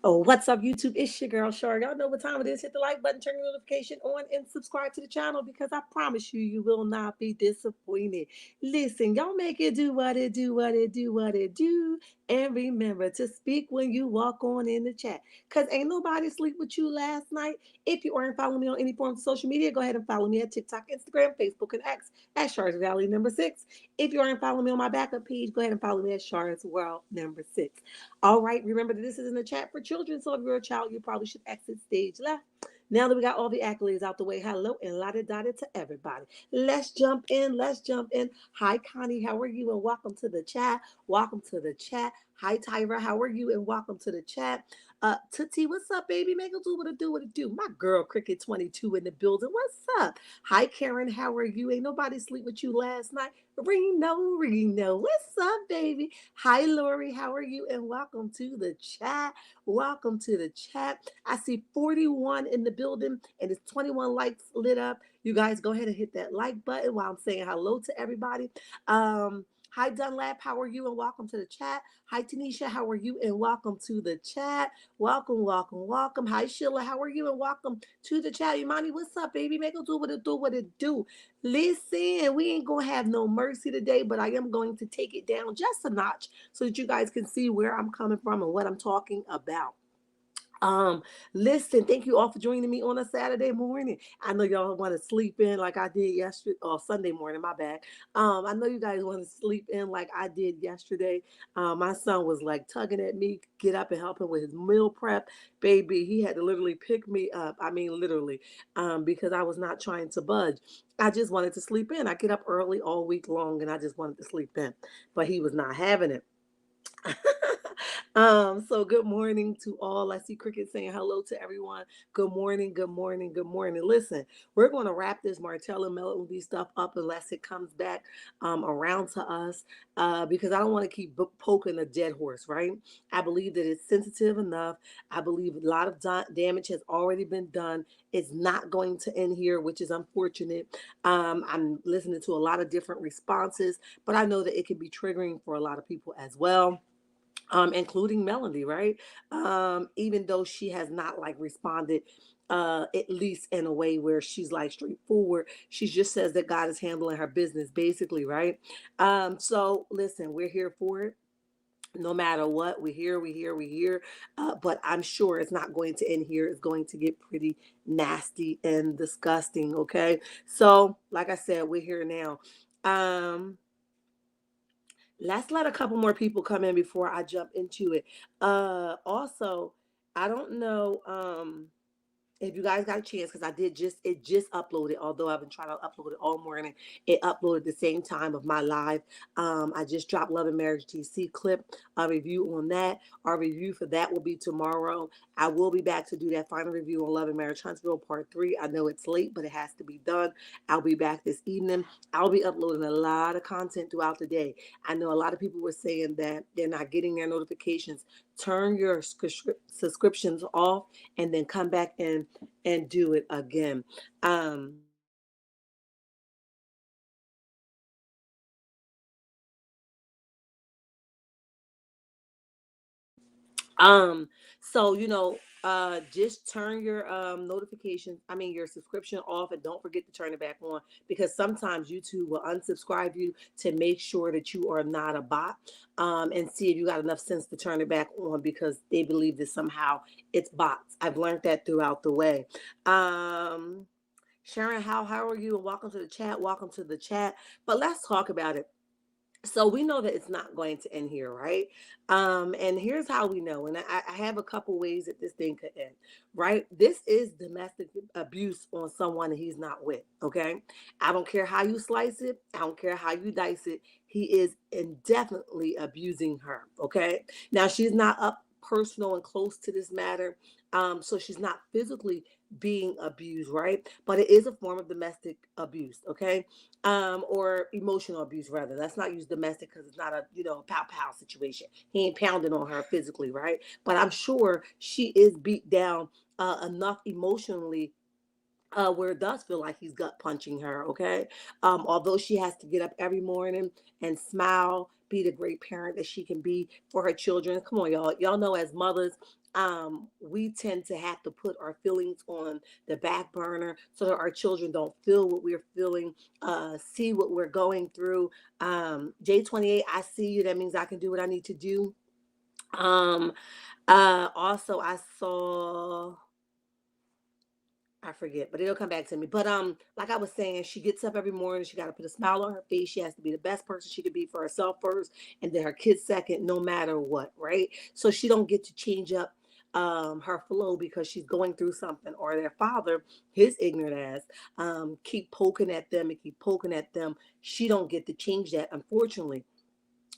Oh, what's up, YouTube? It's your girl, Shar. Y'all know what time it is. Hit the like button, turn your notification on, and subscribe to the channel because I promise you, you will not be disappointed. Listen, y'all make it do what it do, what it do, what it do. And remember to speak when you walk on in the chat because ain't nobody sleep with you last night. If you aren't following me on any forms of social media, go ahead and follow me at TikTok, Instagram, Facebook, and X at Shar's Valley number 6. If you aren't following me on my backup page, go ahead and follow me at Shar's World number 6. All right, remember that this is in the chat for children, so if you're a child, you probably should exit stage left. Now that we got all the accolades out the way, hello and la da to everybody. Let's jump in. Let's jump in. Hi, Connie. How are you? And welcome to the chat. Welcome to the chat. Hi, Tyra. How are you? And welcome to the chat. Tootsie, what's up, baby? Make it do what it do, what it do. My girl, Cricket 22 in the building. What's up? Hi, Karen. How are you? Ain't nobody sleep with you last night. Reno. What's up, baby? Hi, Lori. How are you? And welcome to the chat. Welcome to the chat. I see 41 in the building and it's 21 likes lit up. You guys go ahead and hit that like button while I'm saying hello to everybody. Hi, Dunlap. How are you? And welcome to the chat. Hi, Tanisha. How are you? And welcome to the chat. Welcome. Hi, Sheila. How are you? And welcome to the chat. Imani, what's up, baby? Make it do what it do, what it do. Listen, we ain't gonna have no mercy today, but I am going to take it down just a notch so that you guys can see where I'm coming from and what I'm talking about. Um, Listen, thank you all for joining me on a Saturday morning. I know y'all want to sleep in like I did yesterday or Sunday morning, my bad. I know you guys want to sleep in like I did yesterday. My son was like tugging at me, get up and help him with his meal prep. Baby, he had to literally pick me up. I mean, literally, because I was not trying to budge. I just wanted to sleep in. I get up early all week long and I just wanted to sleep in, but he was not having it. So good morning to all. I see Cricket saying hello to everyone. Good morning. Listen, we're going to wrap this Martell and Melody stuff up unless it comes back around to us because I don't want to keep poking a dead horse, right? I believe that it's sensitive enough. I believe a lot of damage has already been done. It's not going to end here, which is unfortunate. I'm listening to a lot of different responses, but I know that it can be triggering for a lot of people as well, including Melody, right? Even though she has not like responded, at least in a way where she's like straightforward. She just says that God is handling her business, basically, right? So listen, we're here for it. No matter what, we're here. But I'm sure it's not going to end here. It's going to get pretty nasty and disgusting. Okay. So, like I said, we're here now. Um, Let's let a couple more people come in before I jump into it. Also, I don't know if you guys got a chance, because I did just it just uploaded, although I've been trying to upload it all morning. It uploaded the same time of my live. I just dropped Love and Marriage TC clip, a review on that. Our review for that will be tomorrow. I will be back to do that final review on Love and Marriage Huntsville Part 3. I know it's late, but it has to be done. I'll be back this evening. I'll be uploading a lot of content throughout the day. I know a lot of people were saying that they're not getting their notifications. Turn your subscriptions off and then come back in and do it again. Um, Um, so just turn your notifications, I mean your subscription off and don't forget to turn it back on because sometimes YouTube will unsubscribe you to make sure that you are not a bot. And see if you got enough sense to turn it back on because they believe that somehow it's bots. I've learned that throughout the way. Um Sharon, how are you? And welcome to the chat. Welcome to the chat. But let's talk about it. So we know that it's not going to end here, right? And here's how we know. And I have a couple ways that this thing could end, right? This is domestic abuse on someone that he's not with, okay? I don't care how you slice it. I don't care how you dice it. He is indefinitely abusing her, okay? Now, she's not up personal and close to this matter. So she's not physically being abused, right? But it is a form of domestic abuse, okay? Or emotional abuse rather. Let's not use domestic because it's not a pow pow situation. He ain't pounding on her physically, right? But I'm sure she is beat down enough emotionally where it does feel like he's gut punching her. Okay, although she has to get up every morning and smile, be the great parent that she can be for her children. Come on, y'all. Y'all know as mothers. we tend to have to put our feelings on the back burner so that our children don't feel what we're feeling, see what we're going through. J28, I see you. That means I can do what I need to do. Um, also, I saw, I forget, but it'll come back to me. But like I was saying, she gets up every morning. She got to put a smile on her face. She has to be the best person she could be for herself first, and then her kids second, no matter what, right? So she don't get to change up her flow because she's going through something, or their father, his ignorant ass, keep poking at them and keep poking at them. She don't get to change that, unfortunately.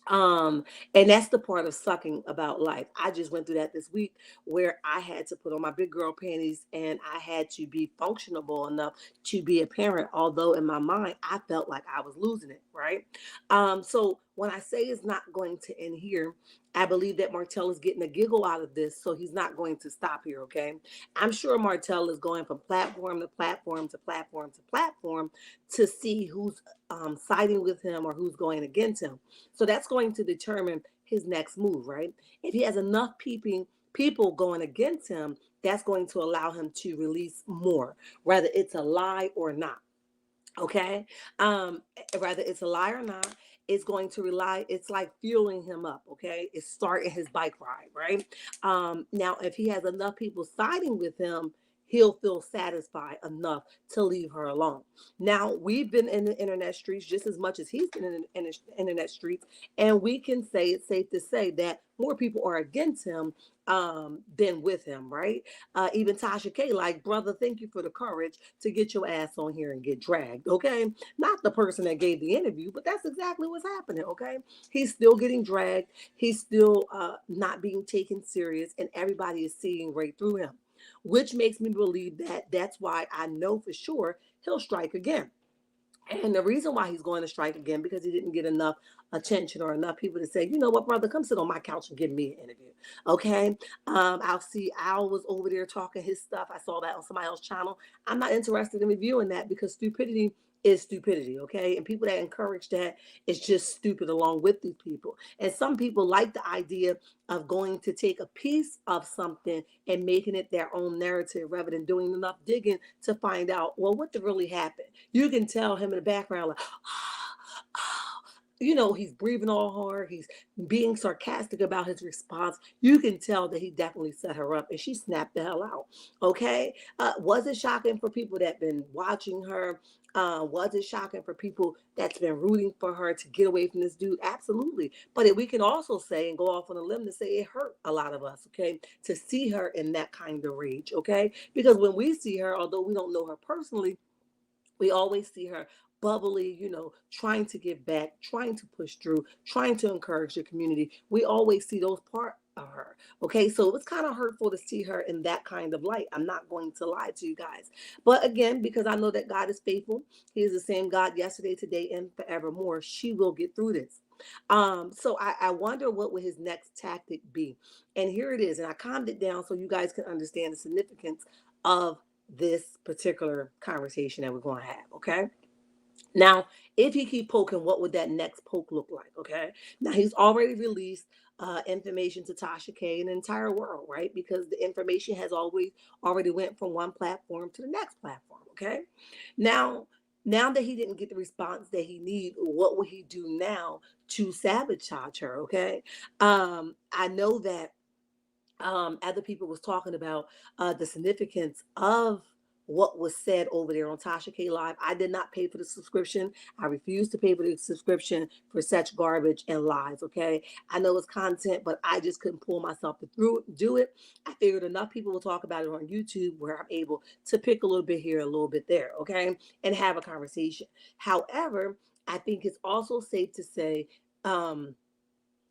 um and that's the part of sucking about life. I just went through that this week, where I had to put on my big girl panties and I had to be functionable enough to be a parent, although in my mind I felt like I was losing it, right? So when I say it's not going to end here, I believe that Martell is getting a giggle out of this, so he's not going to stop here, okay? I'm sure Martell is going from platform to platform to platform to platform to see who's siding with him or who's going against him. So that's going to determine his next move, right? If he has enough people going against him, that's going to allow him to release more, whether it's a lie or not. Okay. Whether it's a lie or not, it's going to rely, it's like fueling him up. Okay. It's starting his bike ride, right? Now, if he has enough people siding with him, he'll feel satisfied enough to leave her alone. Now, we've been in the internet streets just as much as he's been in the internet streets, and we can say it's safe to say that more people are against him than with him, right? Even Tasha K, like, brother, thank you for the courage to get your ass on here and get dragged, okay? Not the person that gave the interview, but that's exactly what's happening, okay? He's still getting dragged. He's still not being taken serious, and everybody is seeing right through him, which makes me believe that that's why I know for sure he'll strike again. And the reason why he's going to strike again, because he didn't get enough attention or enough people to say, you know what, brother, come sit on my couch and give me an interview. Okay. I'll see Al was over there talking his stuff. I saw that on somebody else's channel. I'm not interested in reviewing that because stupidity is stupidity. Okay. And people that encourage that is just stupid along with these people. And some people like the idea of going to take a piece of something and making it their own narrative rather than doing enough digging to find out, well, what really happened. You can tell him in the background, like, he's breathing all hard. He's being sarcastic about his response. You can tell that he definitely set her up and she snapped the hell out. Okay. Was it shocking for people that been watching her? Was it shocking for people that's been rooting for her to get away from this dude? Absolutely. But we can also say and go off on a limb to say it hurt a lot of us, okay, to see her in that kind of rage, okay? Because when we see her, although we don't know her personally, we always see her bubbly, trying to give back, trying to push through, trying to encourage the community. We always see those parts of her. Okay, so it's kind of hurtful to see her in that kind of light. I'm not going to lie to you guys. But again, because I know that God is faithful, He is the same God yesterday, today, and forevermore. She will get through this. So I wonder what would his next tactic be. And here it is. And I calmed it down so you guys can understand the significance of this particular conversation that we're going to have. Okay. Now, if he keep poking, what would that next poke look like? Okay. Now he's already released information to Tasha K and the entire world, right? Because the information has always already went from one platform to the next platform. Okay. Now, now that he didn't get the response that he needed, what will he do now to sabotage her? Okay. I know that other people was talking about the significance of what was said over there on Tasha K Live. I did not pay for the subscription. I refuse to pay for the subscription for such garbage and lies. Okay, I know it's content, but I just couldn't pull myself to do it. I figured enough people will talk about it on YouTube where I'm able to pick a little bit here, a little bit there. Okay, and have a conversation. However, I think it's also safe to say.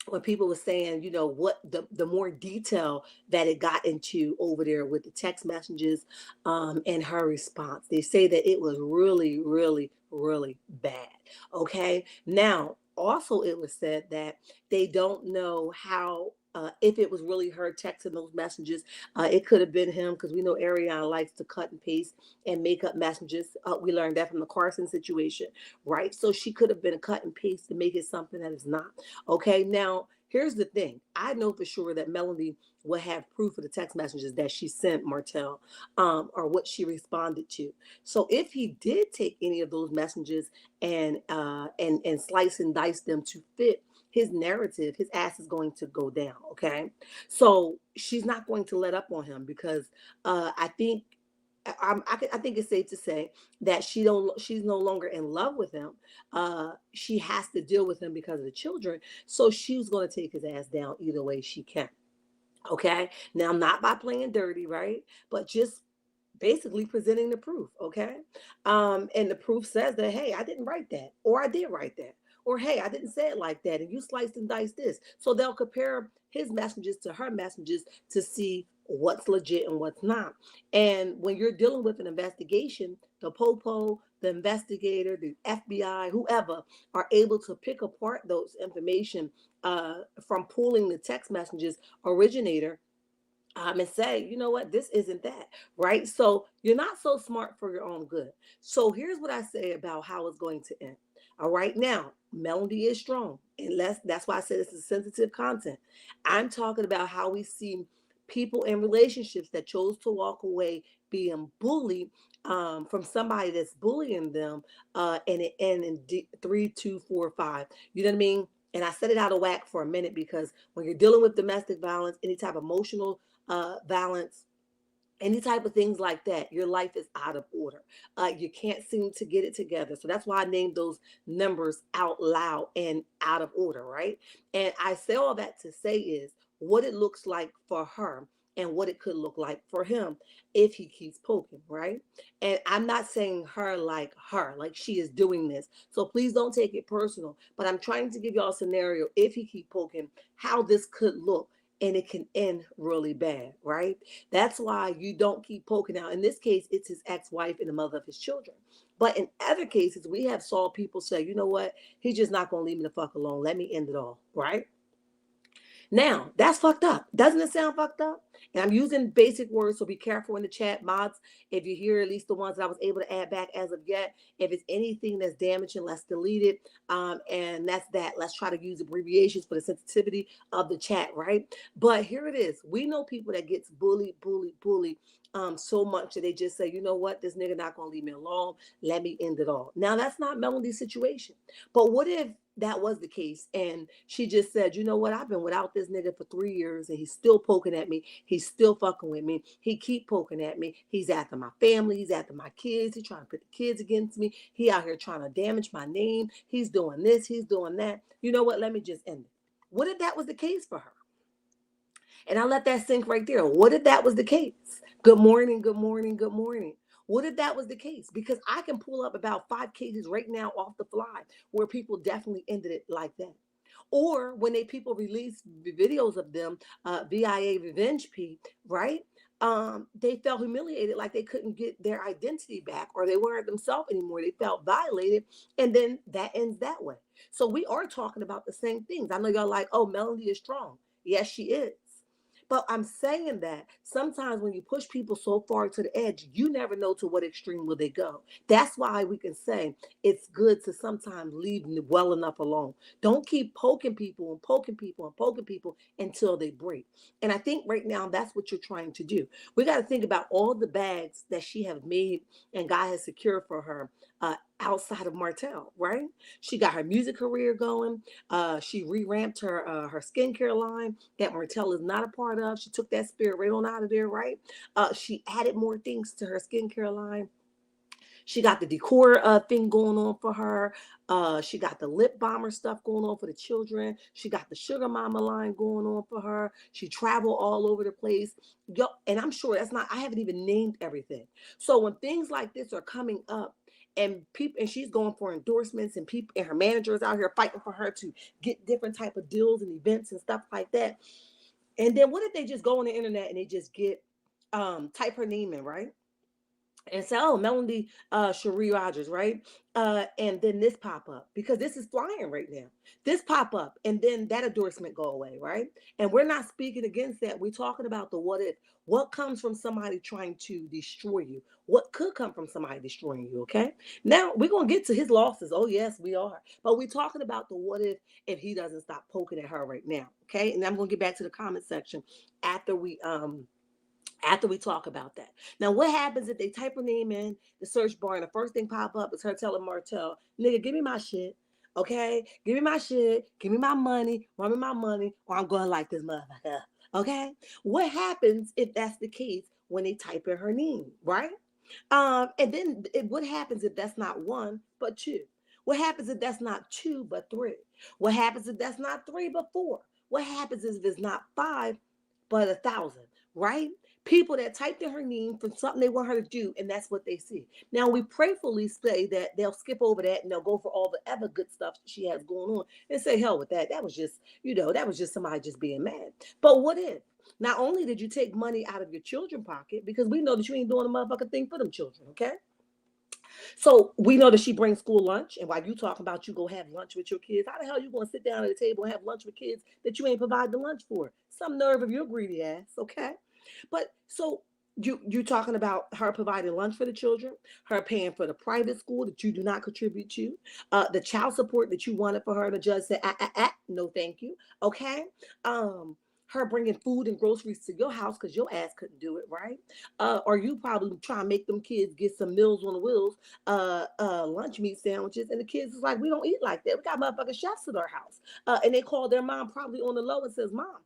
When people were saying, what the more detail that it got into over there with the text messages and her response, they say that it was really, really, really bad. Okay. Now, also, it was said that they don't know how. If it was really her texting those messages, it could have been him because we know Ariana likes to cut and paste and make up messages. We learned that from the Carson situation, right? So she could have been a cut and paste to make it something that is not. Okay, now here's the thing. I know for sure that Melody will have proof of the text messages that she sent Martell, or what she responded to. So if he did take any of those messages and slice and dice them to fit his narrative, his ass is going to go down. Okay, so she's not going to let up on him because I think I think it's safe to say that she's no longer in love with him. She has to deal with him because of the children, so she's going to take his ass down either way she can. Okay, now not by playing dirty, right? But just basically presenting the proof. Okay, and the proof says that, hey, I didn't write that, or I did write that, or hey, I didn't say it like that, and you sliced and diced this. So they'll compare his messages to her messages to see what's legit and what's not. And when you're dealing with an investigation, the popo, the investigator, the FBI, whoever are able to pick apart those information from pulling the text messages originator, and say, you know what, this isn't that, right? So you're not so smart for your own good. So here's what I say about how it's going to end. All right, now Melody is strong, and that's why I said this is sensitive content. I'm talking about how we see people in relationships that chose to walk away being bullied from somebody that's bullying them, and it end in 3, 2, 4, 5. You know what I mean? And I set it out of whack for a minute because when you're dealing with domestic violence, any type of emotional violence, any type of things like that, your life is out of order. You can't seem to get it together. So that's why I named those numbers out loud and out of order, right? And I say all that to say is what it looks like for her and what it could look like for him if he keeps poking, right? And I'm not saying her, like she is doing this. So please don't take it personal. But I'm trying to give y'all a scenario if he keep poking, how this could look. And it can end really bad, right? That's why you don't keep poking out. In this case, it's his ex-wife and the mother of his children. But in other cases, we have saw people say, you know what? He's just not going to leave me the fuck alone. Let me end it all, right? Now, that's fucked up. Doesn't it sound fucked up? And I'm using basic words, so be careful in the chat mods. If you hear at least the ones that I was able to add back as of yet, if it's anything that's damaging, let's delete it. And that's that. Let's try to use abbreviations for the sensitivity of the chat, right? But here it is. We know people that gets bullied, so much that they just say, you know what, this nigga not gonna leave me alone. Let me end it all. Now that's not Melody's situation. But what if that was the case and she just said, you know what, I've been without this nigga for 3 years and he's still poking at me, he's still fucking with me, he keep poking at me, he's after my family, he's after my kids, he's trying to put the kids against me, he out here trying to damage my name, he's doing this, he's doing that. You know what, let me just end it. What if that was the case for her? And I let that sink right there. What if that was the case? Good morning, good morning, good morning. What if that was the case? Because I can pull up about 5 cases right now off the fly where people definitely ended it like that. Or when people release videos of them, VIA Revenge P, right? They felt humiliated, like they couldn't get their identity back or they weren't themselves anymore. They felt violated. And then that ends that way. So we are talking about the same things. I know y'all like, oh, Melody is strong. Yes, she is. But I'm saying that sometimes when you push people so far to the edge, you never know to what extreme will they go. That's why we can say it's good to sometimes leave well enough alone. Don't keep poking people and poking people and poking people until they break. And I think right now that's what you're trying to do. We got to think about all the bags that she has made and God has secured for her outside of Martell, right? She got her music career going. She revamped her skincare line that Martell is not a part of. She took that spirit right on out of there, right? She added more things to her skincare line. She got the decor thing going on for her. She got the lip balmer stuff going on for the children. She got the sugar mama line going on for her. She traveled all over the place. Yo, and I'm sure that's not, I haven't even named everything. So when things like this are coming up, and people, and she's going for endorsements, and people and her managers out here fighting for her to get different type of deals and events and stuff like that. And then what if they just go on the internet and they just get type her name in, right? and say, "Oh, Melanie Cherie Rogers, right?" And then this pop up because this is flying right now. This pop up, and then that endorsement go away, right? And we're not speaking against that. We're talking about the what if. What comes from somebody trying to destroy you? What could come from somebody destroying you? Okay. Now we're gonna get to his losses. Oh yes, we are. But we're talking about the what if he doesn't stop poking at her right now. Okay. And I'm gonna get back to the comment section after we talk about that. Now, what happens if they type her name in the search bar and the first thing pop up is her telling Martell, nigga, give me my shit. Okay? Give me my shit. Give me my money. Run me my money, or I'm going like this motherfucker. Okay? What happens if that's the case when they type in her name, right? And then what happens if that's not one, but two? What happens if that's not two, but three? What happens if that's not three, but four? What happens if it's not five, but 1,000, right? People that typed in her name for something they want her to do, and that's what they see. Now, we prayerfully say that they'll skip over that and they'll go for all the other good stuff she has going on and say, hell with that. That was just, that was just somebody just being mad. But what if? Not only did you take money out of your children's pocket, because we know that you ain't doing a motherfucking thing for them children, okay? So we know that she brings school lunch, and while you talking about you go have lunch with your kids, how the hell you gonna sit down at the table and have lunch with kids that you ain't provide the lunch for? Some nerve of your greedy ass, okay? But so you talking about her providing lunch for the children, her paying for the private school that you do not contribute to, the child support that you wanted for her, and the judge said, no, thank you, okay? Her bringing food and groceries to your house because your ass couldn't do it, right? Or you probably try and make them kids get some Meals on the Wheels, lunch meat sandwiches, and the kids is like, we don't eat like that. We got motherfucking chefs at our house, and they call their mom probably on the low and says, "Mom,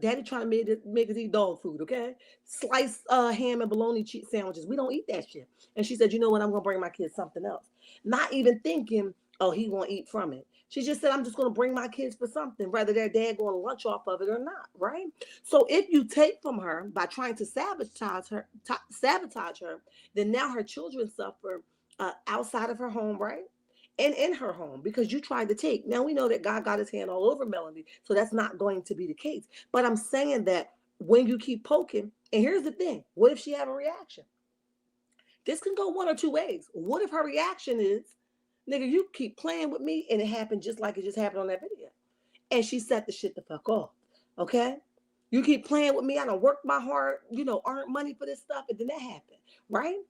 Daddy trying to make us eat dog food, okay? Sliced ham and bologna cheese sandwiches. We don't eat that shit." And she said, "You know what? I'm gonna bring my kids something else." Not even thinking, "Oh, he won't eat from it." She just said, "I'm just gonna bring my kids for something, whether their dad going to lunch off of it or not." Right? So if you take from her by trying to sabotage her, then now her children suffer outside of her home, right? And in her home because you tried to take. Now we know that God got his hand all over Melanie, so that's not going to be the case. But I'm saying that when you keep poking, and here's the thing, what if she have a reaction? This can go one or two ways. What if her reaction is, nigga, you keep playing with me and it happened just like it just happened on that video? And she set the shit the fuck off. Okay? You keep playing with me. I don't work my heart, earn money for this stuff, and then that happened, right?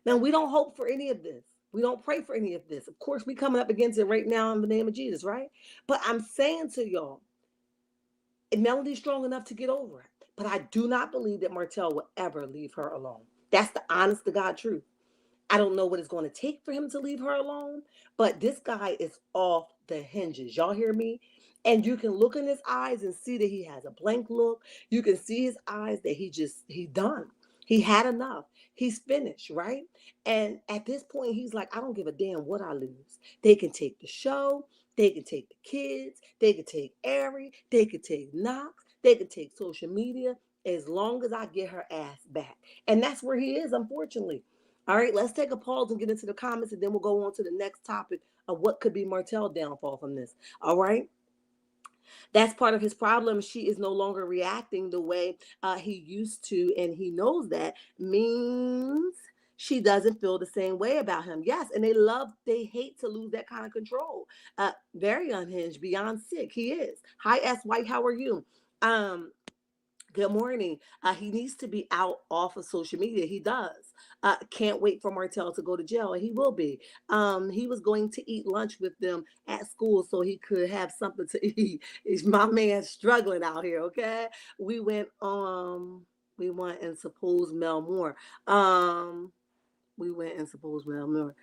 Now we don't hope for any of this. We don't pray for any of this. Of course, we coming up against it right now in the name of Jesus, right? But I'm saying to y'all, Melody's strong enough to get over it. But I do not believe that Martell will ever leave her alone. That's the honest to God truth. I don't know what it's going to take for him to leave her alone, but this guy is off the hinges. Y'all hear me? And you can look in his eyes and see that he has a blank look. You can see his eyes that he done. He had enough. He's finished, right? And at this point, he's like, I don't give a damn what I lose. They can take the show. They can take the kids. They can take Ari. They can take Knox. They can take social media as long as I get her ass back. And that's where he is, unfortunately. All right, let's take a pause and get into the comments, and then we'll go on to the next topic of what could be Martell's downfall from this. All right. That's part of his problem. She is no longer reacting the way he used to, and he knows that means she doesn't feel the same way about him. Yes, and they hate to lose that kind of control. Very unhinged, beyond sick. He is. Hi, S. White, how are you? Good morning. He needs to be out off of social media. He does. Can't wait for Martell to go to jail, and he will be. He was going to eat lunch with them at school so he could have something to eat. Is my man struggling out here? Okay. We went. We went and suppose Mel more. We went and suppose Mel more.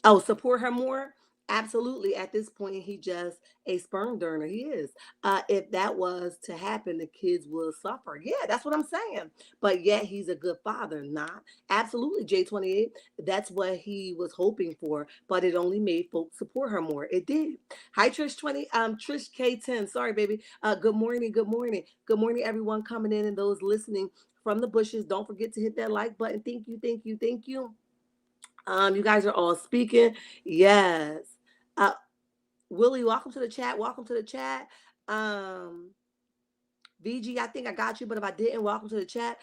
Oh, support her more? Absolutely. At this point, he just a sperm donor. He is. If that was to happen, the kids will suffer. Yeah, that's what I'm saying. But yet he's a good father. Not absolutely. J28. That's what he was hoping for. But it only made folks support her more. It did. Hi, Trish 20. Trish K10. Sorry, baby. Good morning. Good morning. Good morning, everyone coming in and those listening from the bushes. Don't forget to hit that like button. Thank you. Thank you. Thank you. You guys are all speaking. Yes. Uh, Willie, welcome to the chat. Welcome to the chat. VG, I think I got you, but if I didn't, welcome to the chat.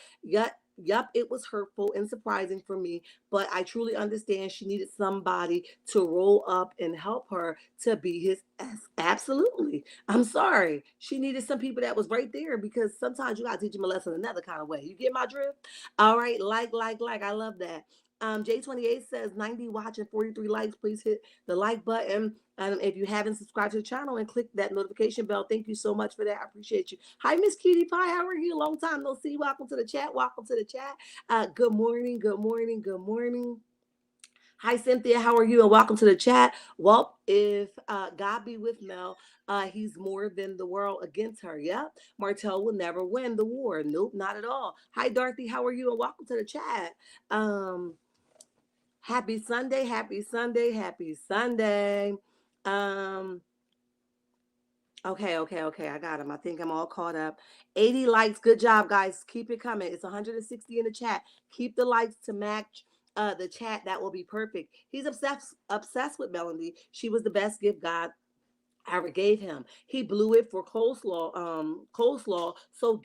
Yep, it was hurtful and surprising for me, but I truly understand she needed somebody to roll up and help her to be his S. Absolutely. I'm sorry. She needed some people that was right there because sometimes you gotta teach them a lesson another kind of way. You get my drift? All right, like. I love that. J28 says 90 watching, 43 likes. Please hit the like button. If you haven't subscribed to the channel and click that notification bell, thank you so much for that. I appreciate you. Hi, Miss Cutie Pie. How are you? Long time no see. Welcome to the chat. Welcome to the chat. Good morning. Good morning. Good morning. Hi, Cynthia. How are you? And welcome to the chat. Well, if God be with Mel, he's more than the world against her. Yeah. Martell will never win the war. Nope, not at all. Hi, Dorothy. How are you? And welcome to the chat. Happy Sunday. Happy Sunday. Happy Sunday. Um, okay. I got him. I think I'm all caught up. 80 likes. Good job, guys. Keep it coming. It's 160 in the chat. Keep the likes to match the chat. That will be perfect. He's obsessed with Melanie. She was the best gift God ever gave him. He blew it for coleslaw. So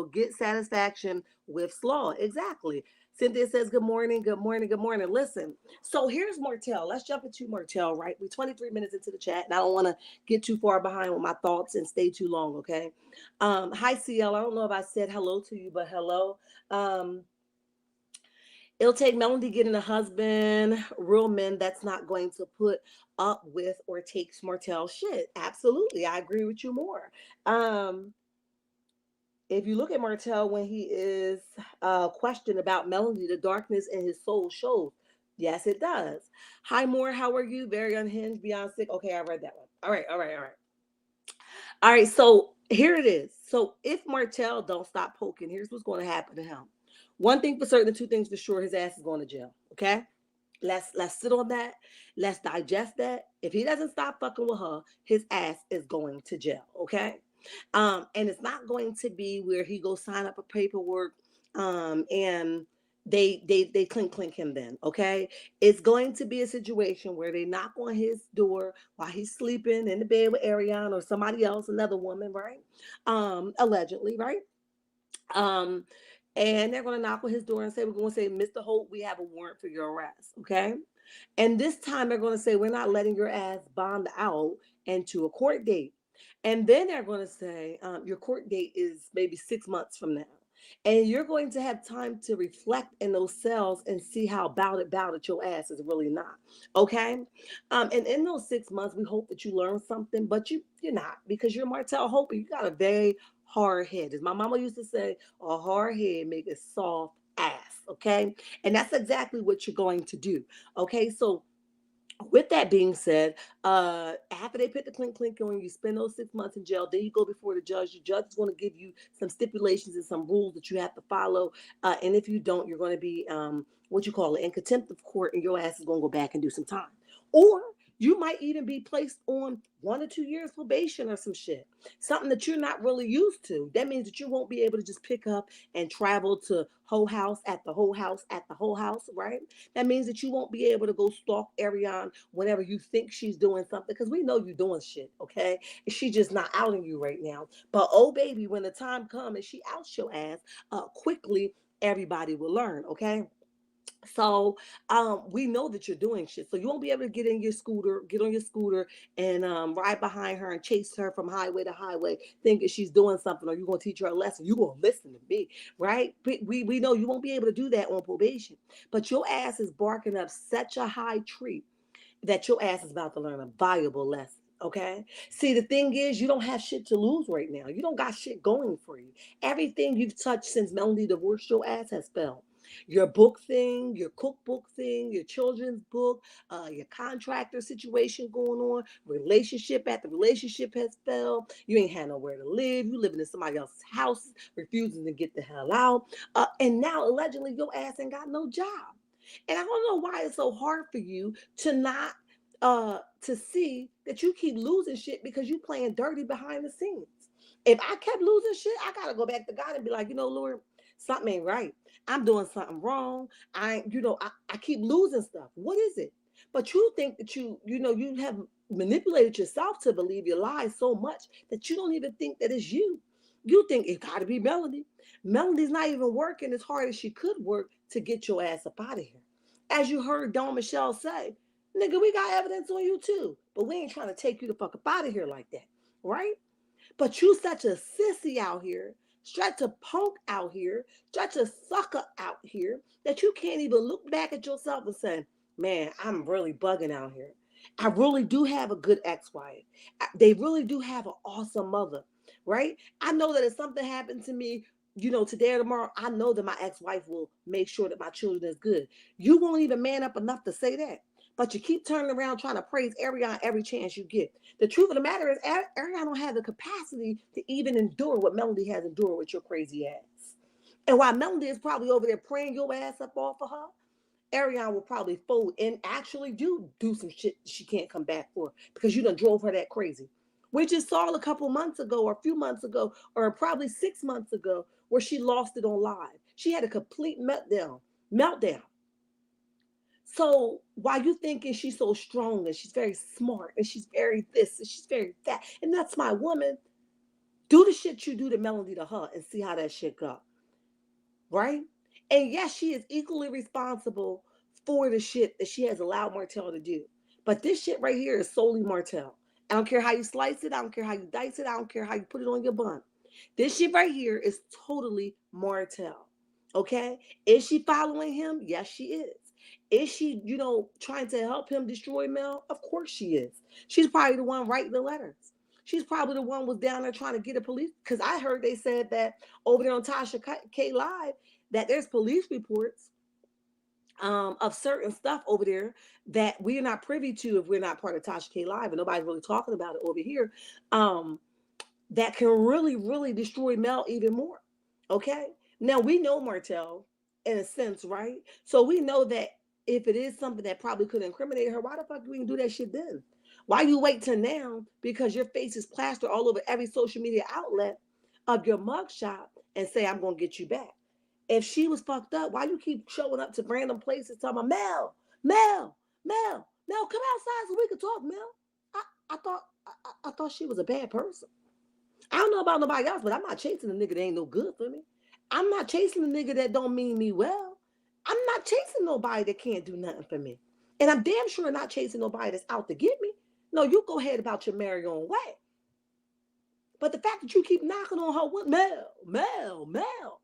get satisfaction with slaw. Exactly. Cynthia says, good morning, good morning, good morning. Listen, so here's Martell. Let's jump into Martell, right? We're 23 minutes into the chat, and I don't want to get too far behind with my thoughts and stay too long, okay? Hi, CL. I don't know if I said hello to you, but hello. Um, It'll take Melody getting a husband, real men that's not going to put up with or take Martell shit. Absolutely. I agree with you more. Um, if you look at Martell when he is questioned about Melody, the darkness in his soul shows. Yes, it does. Hi, Moore. How are you? Very unhinged, beyond sick. Okay, I read that one. All right. All right, so here it is. So if Martell don't stop poking, here's what's going to happen to him. One thing for certain, two things for sure, his ass is going to jail. Okay? Let's sit on that. Let's digest that. If he doesn't stop fucking with her, his ass is going to jail. Okay? And it's not going to be where he goes sign up a paperwork and they clink him then. Okay? It's going to be a situation where they knock on his door while he's sleeping in the bed with Ariane or somebody else, another woman, right? Allegedly, right? Um, and they're going to knock on his door and say, we're going to say, Mr. Holt, we have a warrant for your arrest. Okay. And this time they're going to say, we're not letting your ass bond out into a court date. And then they're going to say, your court date is maybe 6 months from now. And you're going to have time to reflect in those cells and see how about it your ass is really not. Okay. And in those 6 months, we hope that you learn something, but you're not because you're Martell Hope. You got a very hard head. As my mama used to say, a hard head make a soft ass. Okay. And that's exactly what you're going to do. Okay. So with that being said, after they put the clink on you, you spend those 6 months in jail. Then you go before the judge. The judge is going to give you some stipulations and some rules that you have to follow. And if you don't, you're going to be what you call it in contempt of court, and your ass is going to go back and do some time. Or you might even be placed on 1 or 2 years probation or some shit, something that you're not really used to. That means that you won't be able to just pick up and travel to whole house at the whole house at the whole house, right? That means that you won't be able to go stalk Ariane whenever you think she's doing something because we know you're doing shit, okay? She's just not outing you right now. But oh, baby, when the time comes and she outs your ass, quickly everybody will learn, okay? So we know that you're doing shit. So you won't be able to get on your scooter and ride behind her and chase her from highway to highway, thinking she's doing something, or you're gonna teach her a lesson. You're gonna listen to me, right? We know you won't be able to do that on probation. But your ass is barking up such a high tree that your ass is about to learn a valuable lesson. Okay. See, the thing is, you don't have shit to lose right now. You don't got shit going for you. Everything you've touched since Melanie divorced your ass has failed. Your book thing, your cookbook thing, your children's book, your contractor situation going on, relationship after relationship has failed. You ain't had nowhere to live. You living in somebody else's house, refusing to get the hell out. And now allegedly your ass ain't got no job. And I don't know why it's so hard for you to not to see that you keep losing shit because you playing dirty behind the scenes. If I kept losing shit, I gotta go back to God and be like, Lord, something ain't right. I'm doing something wrong. I keep losing stuff. What is it? But you think that you have manipulated yourself to believe your lies so much that you don't even think that it's you. You think it got to be Melody. Melody's not even working as hard as she could work to get your ass up out of here. As you heard Dawn Michelle say, nigga, we got evidence on you too, but we ain't trying to take you the fuck up out of here like that, right? But you such a sissy out here, such a punk out here, such a sucker out here that you can't even look back at yourself and say, man, I'm really bugging out here. I really do have a good ex-wife. They really do have an awesome mother, right? I know that if something happened to me, today or tomorrow, I know that my ex-wife will make sure that my children is good. You won't even man up enough to say that. But you keep turning around trying to praise Ariana every chance you get. The truth of the matter is, Ariana don't have the capacity to even endure what Melody has endured with your crazy ass. And while Melody is probably over there praying your ass up off of her, Ariana will probably fold and actually do some shit she can't come back for because you done drove her that crazy. We just saw a couple months ago or a few months ago or probably 6 months ago where she lost it on live. She had a complete meltdown. So while you thinking she's so strong and she's very smart and she's very this and she's very that, and that's my woman, do the shit you do to Melody to her and see how that shit go. Right? And yes, she is equally responsible for the shit that she has allowed Martell to do. But this shit right here is solely Martell. I don't care how you slice it. I don't care how you dice it. I don't care how you put it on your bun. This shit right here is totally Martell. Okay? Is she following him? Yes, she is. Is she, trying to help him destroy Mel? Of course she is. She's probably the one writing the letters. She's probably the one was down there trying to get a police. Because I heard they said that over there on Tasha K Live that there's police reports of certain stuff over there that we're not privy to if we're not part of Tasha K Live and nobody's really talking about it over here. That can really, really destroy Mel even more. Okay? Now we know Martell in a sense, right? So we know that if it is something that probably could incriminate her, why the fuck we can do that shit then? Why you wait till now because your face is plastered all over every social media outlet of your mugshot and say, I'm going to get you back? If she was fucked up, why you keep showing up to random places talking about Mel, come outside so we can talk, Mel? I thought she was a bad person. I don't know about nobody else, but I'm not chasing a nigga that ain't no good for me. I'm not chasing a nigga that don't mean me well. I'm not chasing nobody that can't do nothing for me. And I'm damn sure not chasing nobody that's out to get me. No, you go ahead about your merry own way. But the fact that you keep knocking on her window, Mel,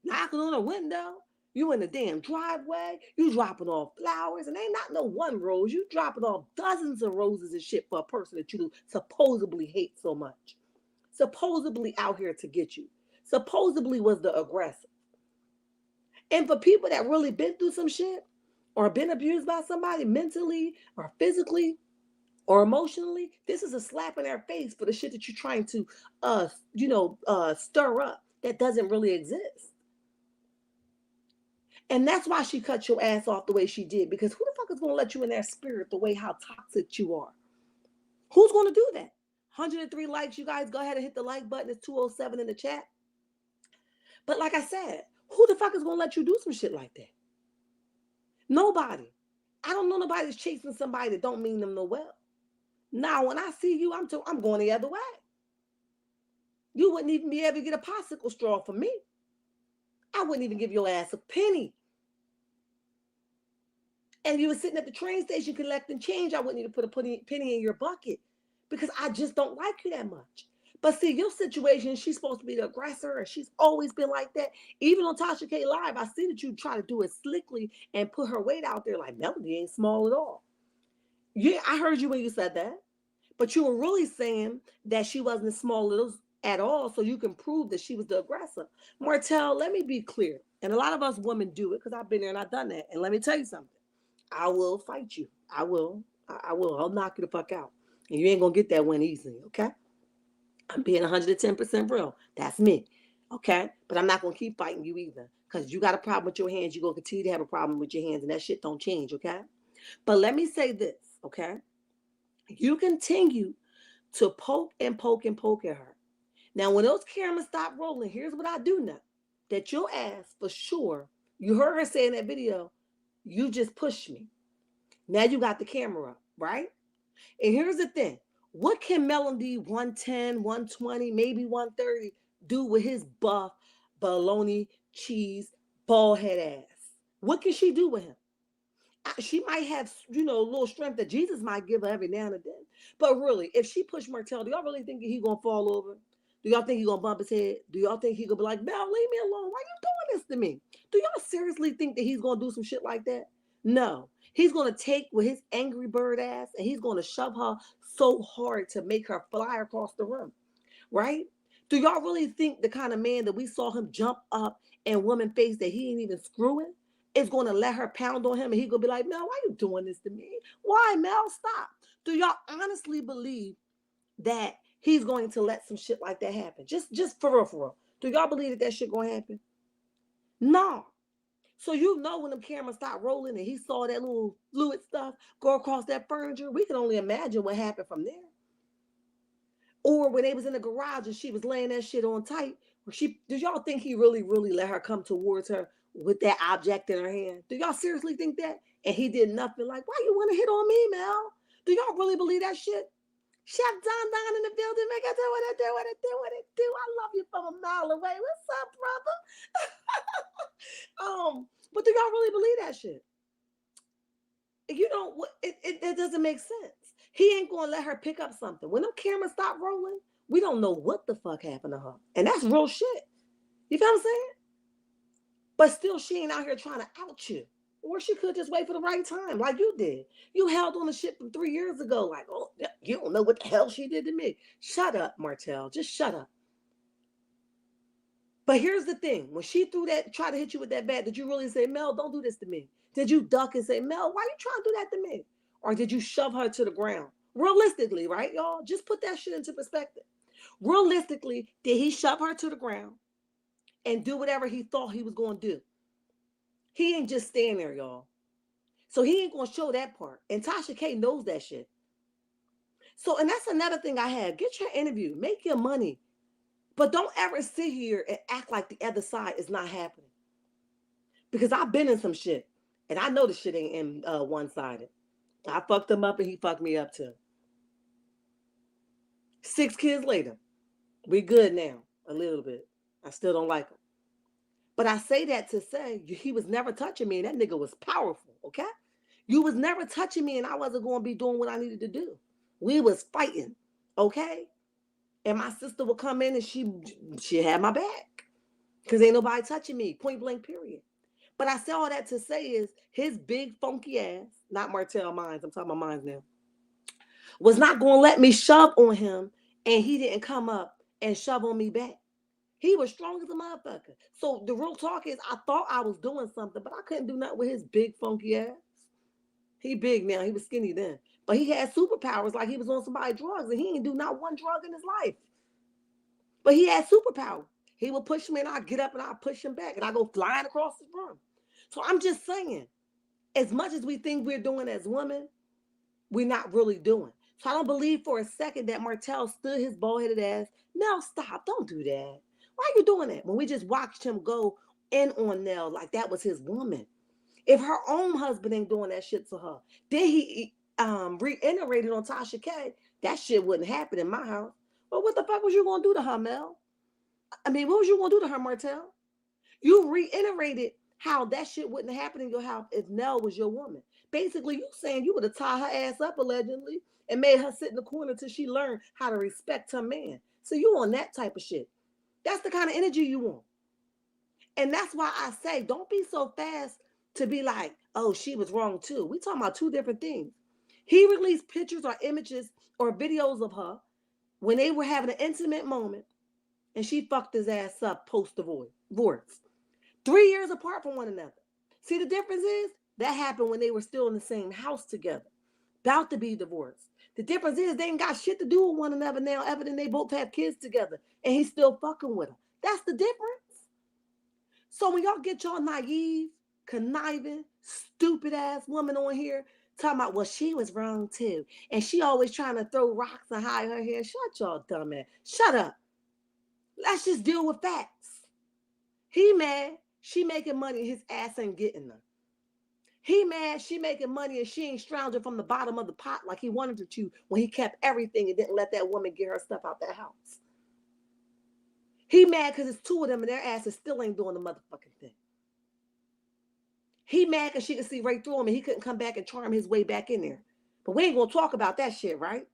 knocking on her window, you in the damn driveway, you dropping off flowers, and ain't not no one rose. You dropping off dozens of roses and shit for a person that you supposedly hate so much. Supposedly out here to get you. Supposedly was the aggressor. And for people that really been through some shit or been abused by somebody mentally or physically or emotionally, this is a slap in their face for the shit that you're trying to stir up that doesn't really exist. And that's why she cut your ass off the way she did, because who the fuck is going to let you in their spirit the way how toxic you are? Who's going to do that? 103 likes, you guys go ahead and hit the like button. It's 207 in the chat. But like I said, who the fuck is going to let you do some shit like that? Nobody. I don't know nobody that's chasing somebody that don't mean them no well. Now, when I see you, I'm going the other way. You wouldn't even be able to get a popsicle straw from me. I wouldn't even give your ass a penny. And if you were sitting at the train station collecting change, I wouldn't even put a penny in your bucket because I just don't like you that much. But see, your situation, she's supposed to be the aggressor, and she's always been like that. Even on Tasha K Live, I see that you try to do it slickly and put her weight out there like Melody ain't small at all. Yeah, I heard you when you said that. But you were really saying that she wasn't as small at all, so you can prove that she was the aggressor. Martell, let me be clear. And a lot of us women do it because I've been there and I've done that. And let me tell you something. I will fight you. I will. I'll knock you the fuck out. And you ain't going to get that win easily, okay? I'm being 110% real. That's me, okay? But I'm not going to keep fighting you either. Because you got a problem with your hands, you're going to continue to have a problem with your hands. And that shit don't change, okay? But let me say this, okay? You continue to poke and poke and poke at her. Now, when those cameras stop rolling, here's what I do know. That your ass, for sure, you heard her say in that video, you just pushed me. Now you got the camera up, right? And here's the thing. What can Melody 110, 120, maybe 130 do with his buff, bologna, cheese, bald head ass? What can she do with him? She might have, a little strength that Jesus might give her every now and then. But really, if she pushed Martell, do y'all really think he gonna fall over? Do y'all think he gonna bump his head? Do y'all think he gonna be like, Mel, leave me alone? Why you doing this to me? Do y'all seriously think that he's gonna do some shit like that? No. He's gonna take with his angry bird ass and he's gonna shove her so hard to make her fly across the room, right? Do y'all really think the kind of man that we saw him jump up and woman face that he ain't even screwing is going to let her pound on him and he gonna be like, Mel, why you doing this to me? Why, Mel? Stop. Do y'all honestly believe that he's going to let some shit like that happen? Just for real, for real. Do y'all believe that that shit gonna happen? No. So when them cameras start rolling and he saw that little fluid stuff go across that furniture, we can only imagine what happened from there. Or when they was in the garage and she was laying that shit on tight, did y'all think he really, really let her come towards her with that object in her hand? Do y'all seriously think that? And he did nothing. Like, why you want to hit on me, Mel? Do y'all really believe that shit? Chef Don in the building. Make it do what it do, what it do, what it do. I love you from a mile away. What's up, brother? But do y'all really believe that shit? You know, it doesn't make sense. He ain't gonna let her pick up something. When them cameras stop rolling, we don't know what the fuck happened to her. And that's real shit. You feel what I'm saying? But still, she ain't out here trying to out you. Or she could just wait for the right time, like you did. You held on the shit from 3 years ago, like, oh, you don't know what the hell she did to me. Shut up, Martell. Just shut up. But here's the thing. When she tried to hit you with that bat, did you really say, Mel, don't do this to me? Did you duck and say, Mel, why you trying to do that to me? Or did you shove her to the ground? Realistically, right, y'all? Just put that shit into perspective. Realistically, did he shove her to the ground and do whatever he thought he was going to do? He ain't just stand there, y'all. So he ain't going to show that part. And Tasha K knows that shit. So, and that's another thing I have. Get your interview. Make your money. But don't ever sit here and act like the other side is not happening. Because I've been in some shit. And I know the shit ain't one-sided. I fucked him up and he fucked me up too. 6 kids later. We good now. A little bit. I still don't like him. But I say that to say he was never touching me and that nigga was powerful, okay? You was never touching me and I wasn't going to be doing what I needed to do. We was fighting, okay? And my sister would come in and she had my back. Because ain't nobody touching me, point blank, period. But I say all that to say is his big funky ass, not Martell Mines, I'm talking about Mines now, was not going to let me shove on him and he didn't come up and shove on me back. He was strong as a motherfucker. So the real talk is I thought I was doing something, but I couldn't do nothing with his big funky ass. He big now. He was skinny then. But he had superpowers like he was on somebody's drugs and he didn't do not one drug in his life. But he had superpower. He would push me and I'd get up and I'd push him back and I'd go flying across the room. So I'm just saying, as much as we think we're doing as women, we're not really doing. So I don't believe for a second that Martell stood his bald-headed ass. Mel, stop. Don't do that. Why are you doing that? When we just watched him go in on Nell like that was his woman. If her own husband ain't doing that shit to her, then he reiterated on Tasha K, that shit wouldn't happen in my house. Well, what the fuck was you going to do to her, Mel? I mean, what was you going to do to her, Martell? You reiterated how that shit wouldn't happen in your house if Nell was your woman. Basically, you saying you would have tied her ass up allegedly and made her sit in the corner till she learned how to respect her man. So you on that type of shit. That's the kind of energy you want. And that's why I say, don't be so fast to be like, oh, she was wrong too. We talking about 2 different things. He released pictures or images or videos of her when they were having an intimate moment and she fucked his ass up post-divorce. 3 years apart from one another. See, the difference is that happened when they were still in the same house together, about to be divorced. The difference is they ain't got shit to do with one another now, other than they both have kids together, and he's still fucking with her. That's the difference. So when y'all get y'all naive, conniving, stupid ass woman on here talking about, well, she was wrong too, and she always trying to throw rocks and hide her hair. Shut y'all dumb ass. Shut up. Let's just deal with facts. He mad, she making money, his ass ain't getting her. He mad, she making money and she ain't scrounging from the bottom of the pot like he wanted her to when he kept everything and didn't let that woman get her stuff out that house. He mad because it's two of them and their asses still ain't doing the motherfucking thing. He mad because she could see right through him and he couldn't come back and charm his way back in there. But we ain't gonna talk about that shit, right?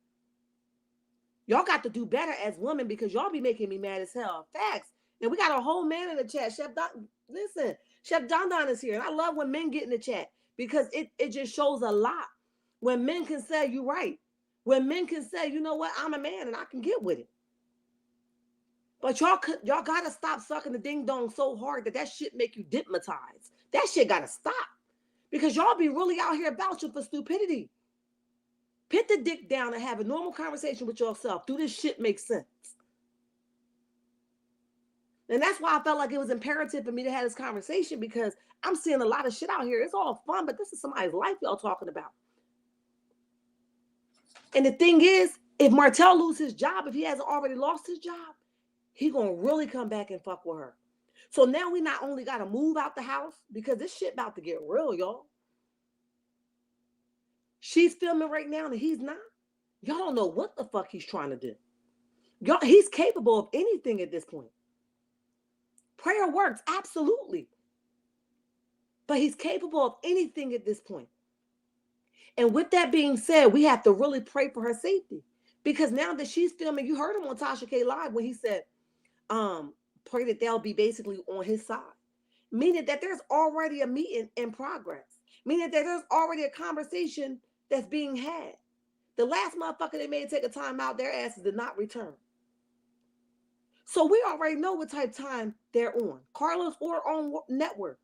Y'all got to do better as women because y'all be making me mad as hell. Facts. And we got a whole man in the chat. Chef Don, listen, Chef Don Don is here. And I love when men get in the chat because it just shows a lot. When men can say, you're right. When men can say, you know what, I'm a man and I can get with it. But y'all got to stop sucking the ding dong so hard that shit make you hypnotized. That shit got to stop. Because y'all be really out here vouching for stupidity. Put the dick down and have a normal conversation with yourself. Do this shit make sense? And that's why I felt like it was imperative for me to have this conversation because I'm seeing a lot of shit out here. It's all fun, but this is somebody's life y'all talking about. And the thing is, if Martell loses his job, if he hasn't already lost his job, he gonna really come back and fuck with her. So now we not only got to move out the house because this shit about to get real, y'all. She's filming right now and he's not. Y'all don't know what the fuck he's trying to do. Y'all, he's capable of anything at this point. Prayer works, absolutely. But he's capable of anything at this point. And with that being said, we have to really pray for her safety. Because now that she's filming, you heard him on Tasha K Live when he said, pray that they'll be basically on his side. Meaning that there's already a meeting in progress. Meaning that there's already a conversation that's being had. The last motherfucker they made take a time out, their asses did not return. So we already know what type of time they're on. Carlos or on network.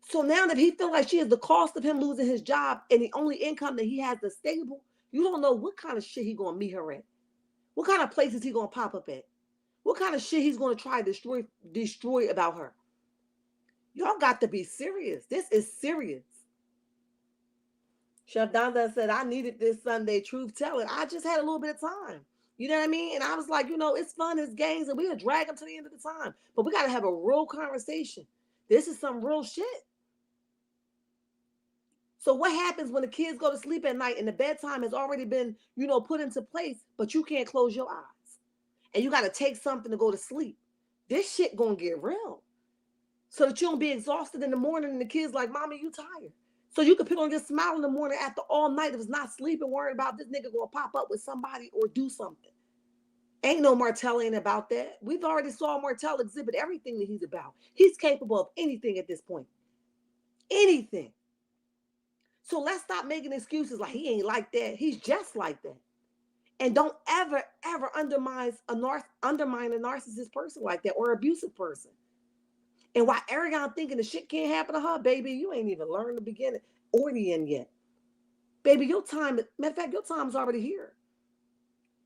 So now that he feels like she is the cost of him losing his job and the only income that he has is stable, you don't know what kind of shit he gonna meet her at. What kind of places he gonna pop up at. What kind of shit he's gonna try to destroy about her. Y'all got to be serious. This is serious. Chef Donda said, I needed this Sunday truth telling. I just had a little bit of time. You know what I mean? And I was like, you know, it's fun, it's games, and we'll drag them to the end of the time. But we got to have a real conversation. This is some real shit. So what happens when the kids go to sleep at night and the bedtime has already been, you know, put into place, but you can't close your eyes? And you got to take something to go to sleep. This shit going to get real. So that you don't be exhausted in the morning and the kids like, Mommy, you tired. So you can put on your smile in the morning after all night of us not sleeping, worrying about this nigga going to pop up with somebody or do something. Ain't no Martell ain't about that. We've already saw Martell exhibit everything that he's about. He's capable of anything at this point. Anything. So let's stop making excuses like he ain't like that. He's just like that. And don't ever, ever undermine a narcissist person like that or abusive person. And while Ariana thinking the shit can't happen to her, baby, you ain't even learned the beginning or the end yet. Baby, your time, matter of fact, your time's already here.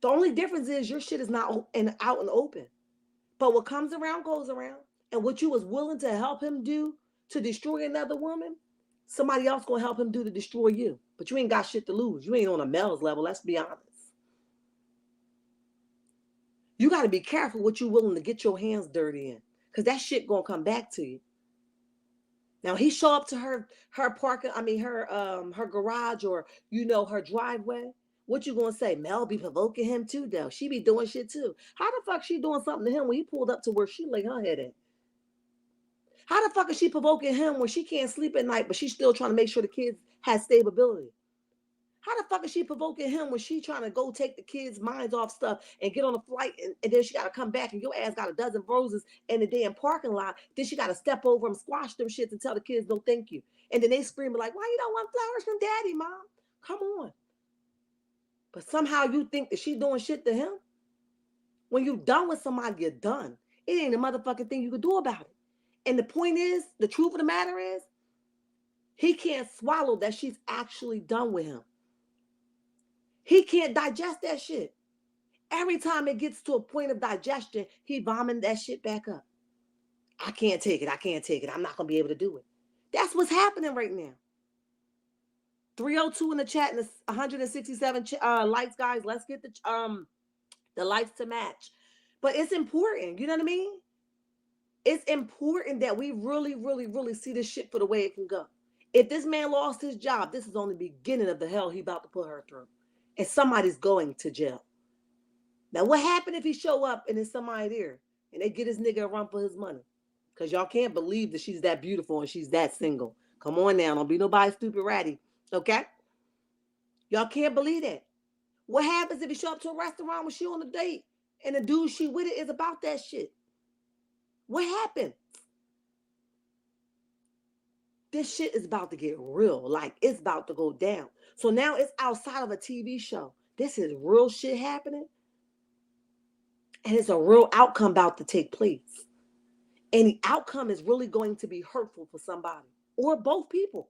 The only difference is your shit is not out and open. But what comes around goes around. And what you was willing to help him do to destroy another woman, somebody else gonna help him do to destroy you. But you ain't got shit to lose. You ain't on a Mel's level, let's be honest. You got to be careful what you're willing to get your hands dirty in. Because that shit gonna come back to you. Now he show up to her parking, her garage or her driveway. What you gonna say? Mel be provoking him too, though. She be doing shit too. How the fuck she doing something to him when he pulled up to where she lay her head at? How the fuck is she provoking him when she can't sleep at night, but she's still trying to make sure the kids have stability? How the fuck is she provoking him when she trying to go take the kids' minds off stuff and get on a flight and then she got to come back and your ass got a dozen roses in the damn parking lot. Then she got to step over them, squash them shits and tell the kids no thank you. And then they screaming like, why you don't want flowers from daddy, Mom? Come on. But somehow you think that she's doing shit to him? When you done with somebody, you're done. It ain't a motherfucking thing you can do about it. And the point is, the truth of the matter is, he can't swallow that she's actually done with him. He can't digest that shit. Every time it gets to a point of digestion, he vomiting that shit back up. I can't take it. I can't take it. I'm not going to be able to do it. That's what's happening right now. 302 in the chat and 167 likes, guys. Let's get the likes to match. But it's important. You know what I mean? It's important that we really, really, really see this shit for the way it can go. If this man lost his job, this is only the beginning of the hell he about to put her through. And somebody's going to jail. Now, what happened if he show up and there's somebody there? And they get this nigga a run for his money. Because y'all can't believe that she's that beautiful and she's that single. Come on now. Don't be nobody stupid ratty. Okay? Y'all can't believe that. What happens if you show up to a restaurant when she on a date and the dude she with it is about that shit? What happened? This shit is about to get real. Like, it's about to go down. So now it's outside of a TV show. This is real shit happening. And it's a real outcome about to take place. And the outcome is really going to be hurtful for somebody or both people.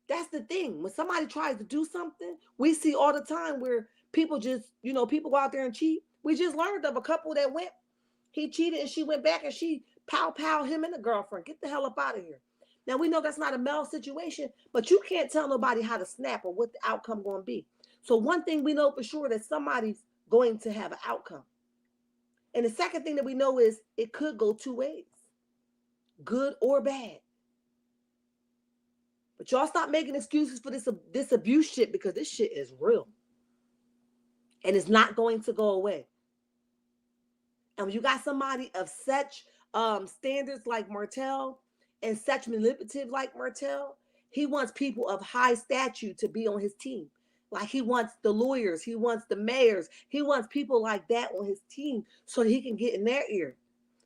That's the thing. When somebody tries to do something, we see all the time where people just, people go out there and cheat. We just learned of a couple that went, he cheated and she went back and she pow him and the girlfriend. Get the hell up out of here. Now we know that's not a male situation, but you can't tell nobody how to snap or what the outcome going to be. So one thing we know for sure that somebody's going to have an outcome. And the second thing that we know is it could go two ways, good or bad. But y'all stop making excuses for this abuse shit, because this shit is real. And it's not going to go away. And when you got somebody of such standards like Martell and such manipulative like Martell, he wants people of high stature to be on his team. Like, he wants the lawyers, he wants the mayors, he wants people like that on his team so that he can get in their ear.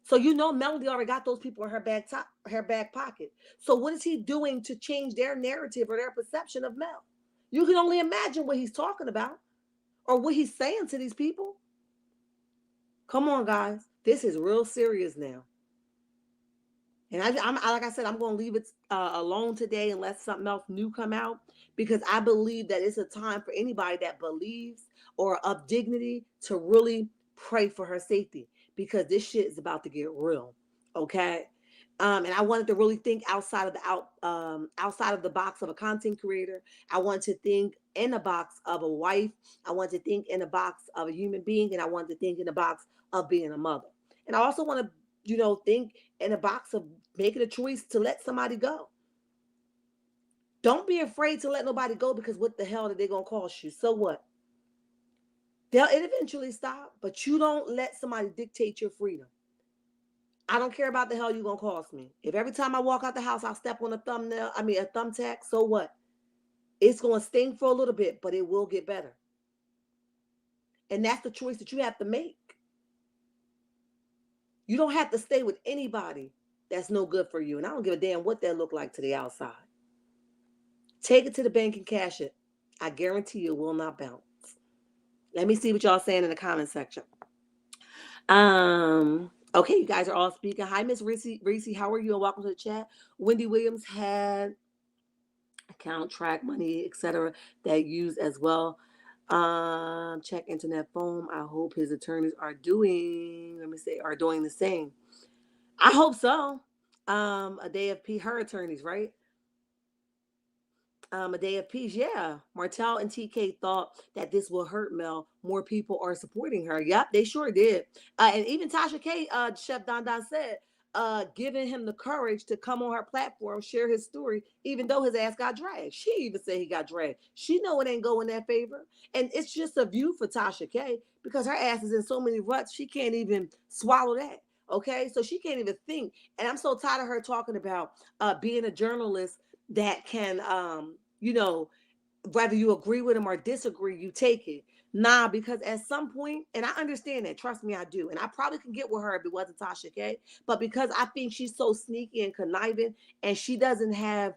So Melody already got those people in her back pocket. So what is he doing to change their narrative or their perception of Mel? You can only imagine what he's talking about or what he's saying to these people. Come on, guys. This is real serious now. And I'm like I said, I'm going to leave it alone today unless something else new come out, because I believe that it's a time for anybody that believes or of dignity to really pray for her safety, because this shit is about to get real. Okay. And I wanted to really think outside of the box of a content creator. I want to think in the box of a wife. I want to think in the box of a human being, and I want to think in the box of being a mother. And I also want to, think in a box of making a choice to let somebody go. Don't be afraid to let nobody go, because what the hell are they going to cost you? So what? They'll eventually stop, but you don't let somebody dictate your freedom. I don't care about the hell you're going to cost me. If every time I walk out the house, I step on a thumbtack, so what? It's going to sting for a little bit, but it will get better. And that's the choice that you have to make. You don't have to stay with anybody that's no good for you. And I don't give a damn what that look like to the outside. Take it to the bank and cash it. I guarantee you it will not bounce. Let me see what y'all saying in the comment section. Okay, you guys are all speaking. Hi, Miss Reese. How are you? And welcome to the chat. Wendy Williams had account, track, money, etc. that used as well. Check internet phone. I hope his attorneys are doing the same. I hope so. A day of peace, her attorneys, right? A day of peace, yeah. Martell and TK thought that this will hurt Mel. More people are supporting her. Yep, they sure did. And even Tasha K, Chef Don said, giving him the courage to come on her platform, share his story, even though his ass got dragged. She even said he got dragged. She know it ain't going that favor. And it's just a view for Tasha K, because her ass is in so many ruts, she can't even swallow that. Okay, so she can't even think. And I'm so tired of her talking about being a journalist that can, whether you agree with him or disagree, you take it. Nah, because at some point, and I understand that, trust me, I do. And I probably can get with her if it wasn't Tasha K. But because I think she's so sneaky and conniving, and she doesn't have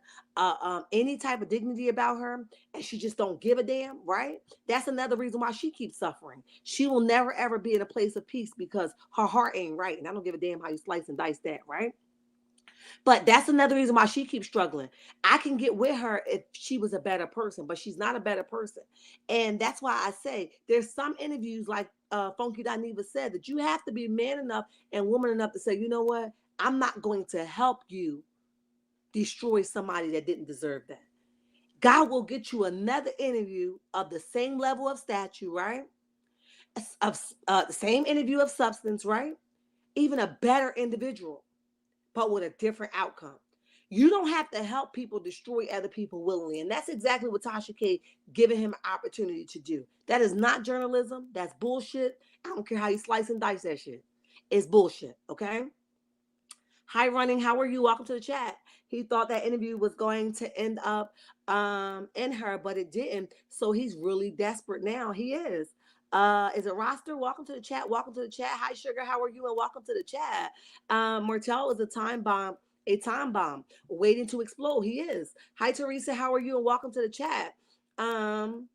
any type of dignity about her, and she just don't give a damn, right? That's another reason why she keeps suffering. She will never, ever be in a place of peace because her heart ain't right. And I don't give a damn how you slice and dice that, right? But that's another reason why she keeps struggling. I can get with her if she was a better person, but she's not a better person. And that's why I say there's some interviews like Funky Dineva said, that you have to be man enough and woman enough to say, you know what? I'm not going to help you destroy somebody that didn't deserve that. God will get you another interview of the same level of stature, right? Of the same interview of substance, right? Even a better individual, but with a different outcome. You don't have to help people destroy other people willingly. And that's exactly what Tasha K giving him an opportunity to do. That is not journalism. That's bullshit. I don't care how you slice and dice that shit. is bullshit, okay? Hi, Running. How are you? Welcome to the chat. He thought that interview was going to end up in her, but it didn't. So he's really desperate now. He is it Roster? Welcome to the chat. Welcome to the chat. Hi, Sugar. How are you? And welcome to the chat. Martell is a time bomb waiting to explode. He is. Hi, Teresa. How are you? And welcome to the chat. Um,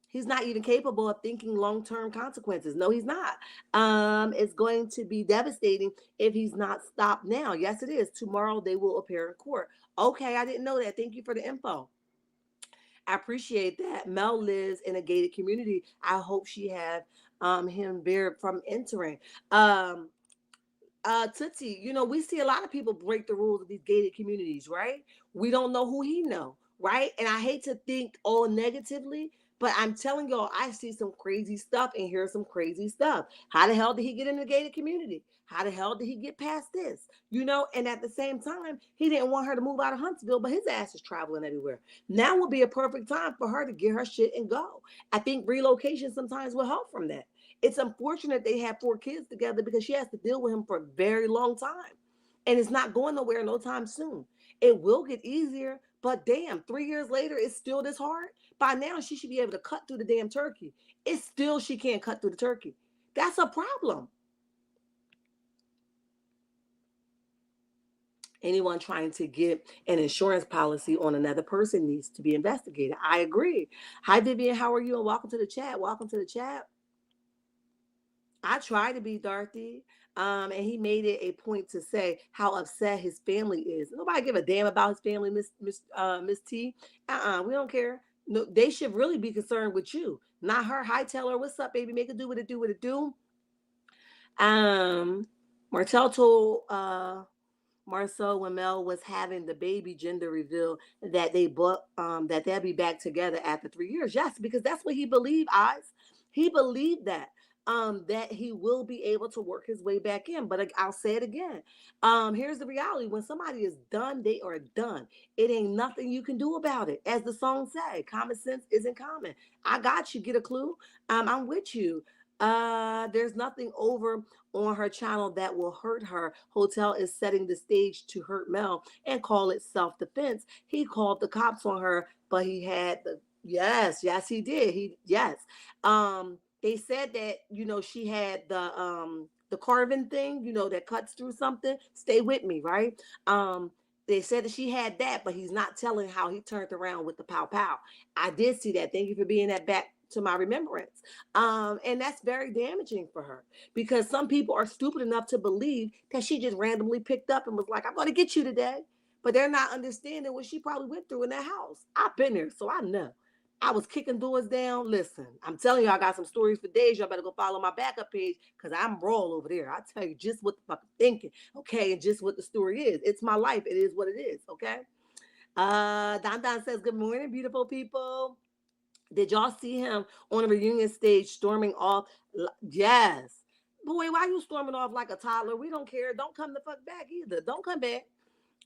He's not even capable of thinking long-term consequences. No, he's not. It's going to be devastating if he's not stopped now. Yes, it is. Tomorrow they will appear in court. Okay, I didn't know that. Thank you for the info. I appreciate that. Mel lives in a gated community. I hope she have him there from entering. Um, Tootsie, we see a lot of people break the rules of these gated communities, right? We don't know who he know, right? And I hate to think all negatively, but I'm telling y'all, I see some crazy stuff and hear some crazy stuff. How the hell did he get in the gated community? How the hell did he get past this? And at the same time, he didn't want her to move out of Huntsville, but his ass is traveling everywhere. Now would be a perfect time for her to get her shit and go. I think relocation sometimes will help from that. It's unfortunate they have 4 kids together because she has to deal with him for a very long time. And it's not going nowhere no time soon. It will get easier, but damn, 3 years later, it's still this hard. By now, she should be able to cut through the damn turkey. It's still she can't cut through the turkey. That's a problem. Anyone trying to get an insurance policy on another person needs to be investigated. I agree. Hi, Vivian. How are you? And welcome to the chat. Welcome to the chat. I try to be Dorothy. And he made it a point to say how upset his family is. Nobody give a damn about his family, Miss T. We don't care. No, they should really be concerned with you, not her. Hi, tell her what's up, baby. Make it do what it do, what it do. Um, Martell told Marcel when Mel was having the baby gender reveal that that they'll be back together after 3 years. Yes, because that's what he believed, eyes. He believed that he will be able to work his way back in. But I'll say it again. Here's the reality: when somebody is done, they are done. It ain't nothing you can do about it. As the song say, common sense isn't common. I got you. Get a clue? I'm with you. There's nothing over on her channel that will hurt her. Hotel is setting the stage to hurt Mel and call it self-defense. He called the cops on her, but he had the yes, he did. They said that, she had the carving thing, that cuts through something. Stay with me, right? They said that she had that, but he's not telling how he turned around with the pow pow. I did see that. Thank you for being that back to my remembrance. And that's very damaging for her because some people are stupid enough to believe that she just randomly picked up and was like, I'm going to get you today. But they're not understanding what she probably went through in that house. I've been there, so I know. I was kicking doors down. Listen, I'm telling you, I got some stories for days. Y'all better go follow my backup page because I'm raw over there. I tell you just what the fuck I'm thinking, okay, and just what the story is. It's my life. It is what it is, okay? Don Don says, good morning, beautiful people. Did y'all see him on a reunion stage storming off? Yes. Boy, why you storming off like a toddler? We don't care. Don't come the fuck back either. Don't come back.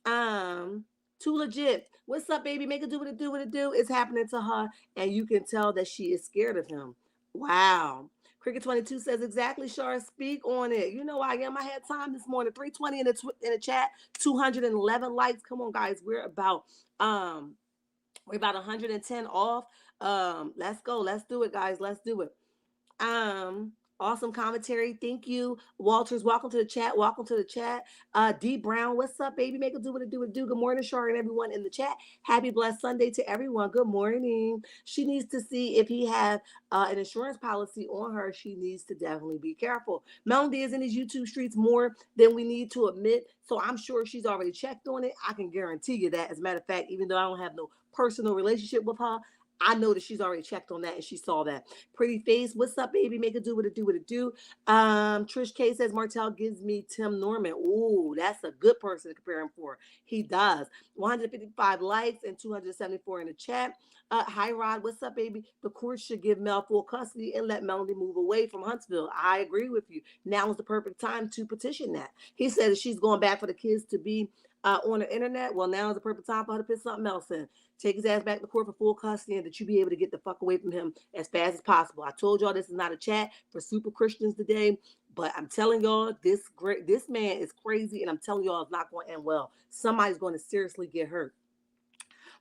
Um, Too legit. What's up, baby? Make it do what it do, what it do. It's happening to her, and you can tell that she is scared of him. Wow. Cricket 22 says exactly, Shar. Speak on it. You know I am. I had time this morning. 320 in the chat. 211 likes. Come on, guys. We're about 110 off. Let's go. Let's do it, guys. Let's do it. Um, awesome commentary. Thank you. Walters, welcome to the chat. Welcome to the chat. D Brown, what's up, baby? Make it do what it do it do. Good morning, Shar, and everyone in the chat. Happy blessed Sunday to everyone. Good morning. She needs to see if he have an insurance policy on her. She needs to definitely be careful. Melody is in these YouTube streets more than we need to admit, so I'm sure she's already checked on it. I can guarantee you that. As a matter of fact, even though I don't have no personal relationship with her, I know that she's already checked on that and she saw that. Pretty face, what's up, baby? Make it do what it do, what it do. Trish K says Martell gives me Tim Norman. Ooh, that's a good person to compare him for. He does. 155 likes and 274 in the chat. Hi Rod, what's up, baby? The court should give Mel full custody and let Melody move away from Huntsville. I agree with you. Now is the perfect time to petition that. He said that she's going back for the kids to be on the internet. Well, now is the perfect time for her to put something else in. Take his ass back to court for full custody and that you be able to get the fuck away from him as fast as possible. I told y'all this is not a chat for super Christians today. But I'm telling y'all, this man is crazy, and I'm telling y'all, it's not going to end well. Somebody's going to seriously get hurt.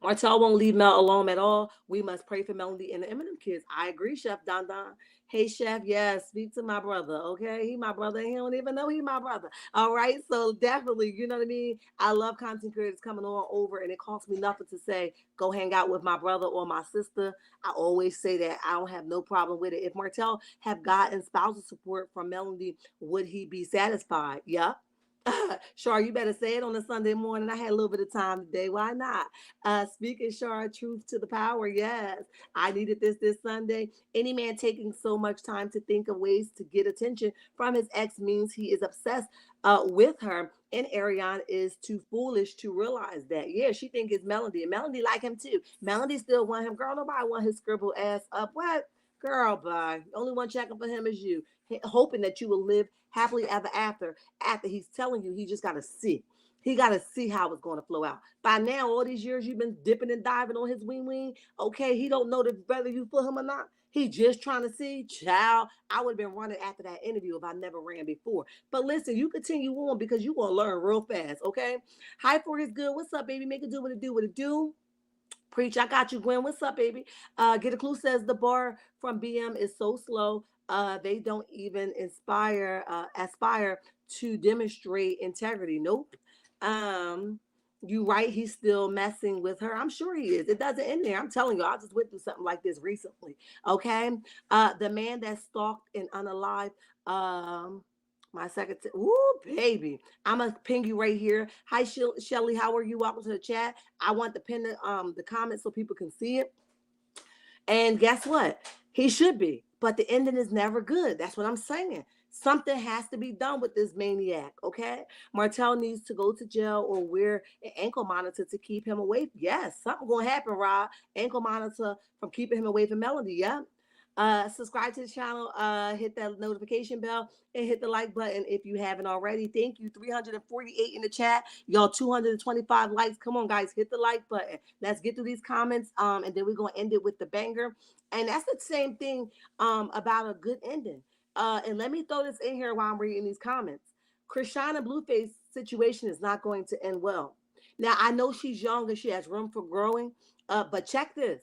Martell won't leave Mel alone at all. We must pray for Melody and the Eminem kids. I agree, Chef Don Don. Hey, Chef, yes, speak to my brother, okay? He my brother, and he don't even know he my brother. All right, so definitely, you know what I mean? I love content creators coming on over, and it costs me nothing to say, go hang out with my brother or my sister. I always say that. I don't have no problem with it. If Martell have gotten spousal support from Melody, would he be satisfied? Yeah. Shar, you better say it on a Sunday morning. I had a little bit of time today. Why not? Speaking Shar, truth to the power. Yes, I needed this Sunday. Any man taking so much time to think of ways to get attention from his ex means he is obsessed with her. And Ariane is too foolish to realize that. Yeah, she think it's Melody, and Melody like him too. Melody still want him. Girl, nobody want his scribble ass up. What? Girl, bye. Only one checking for him is you, hoping that you will live happily ever after. After he's telling you, he just got to see. He got to see how it's going to flow out. By now, all these years you've been dipping and diving on his wing wing. Okay, he don't know whether you for him or not. He just trying to see. Child, I would have been running after that interview if I never ran before. But listen, you continue on because you going to learn real fast, okay? Hi for his good. What's up, baby? Make it do what it do, what it do. Preach, I got you, Gwen. What's up, baby? Get a clue says the bar from BM is so slow. They don't even aspire to demonstrate integrity. Nope. Um, you right, he's still messing with her. I'm sure he is. It doesn't end there. I'm telling you, I just went through something like this recently. Okay. The man that stalked and unalive. My second, ooh, baby. I'm gonna ping you right here. Hi, Shelly. How are you? Welcome to the chat. I want to pin the comments so people can see it. And guess what? He should be, but the ending is never good. That's what I'm saying. Something has to be done with this maniac, okay? Martell needs to go to jail or wear an ankle monitor to keep him away. Yes, something gonna happen, Rob. Ankle monitor from keeping him away from Melody. Yeah. Subscribe to the channel, hit that notification bell, and hit the like button if you haven't already. Thank you. 348 in the chat. Y'all 225 likes. Come on, guys, hit the like button. Let's get through these comments. And then we're gonna end it with the banger. And that's the same thing about a good ending. And let me throw this in here while I'm reading these comments. Krishana Blueface situation is not going to end well. Now I know she's young and she has room for growing, but check this.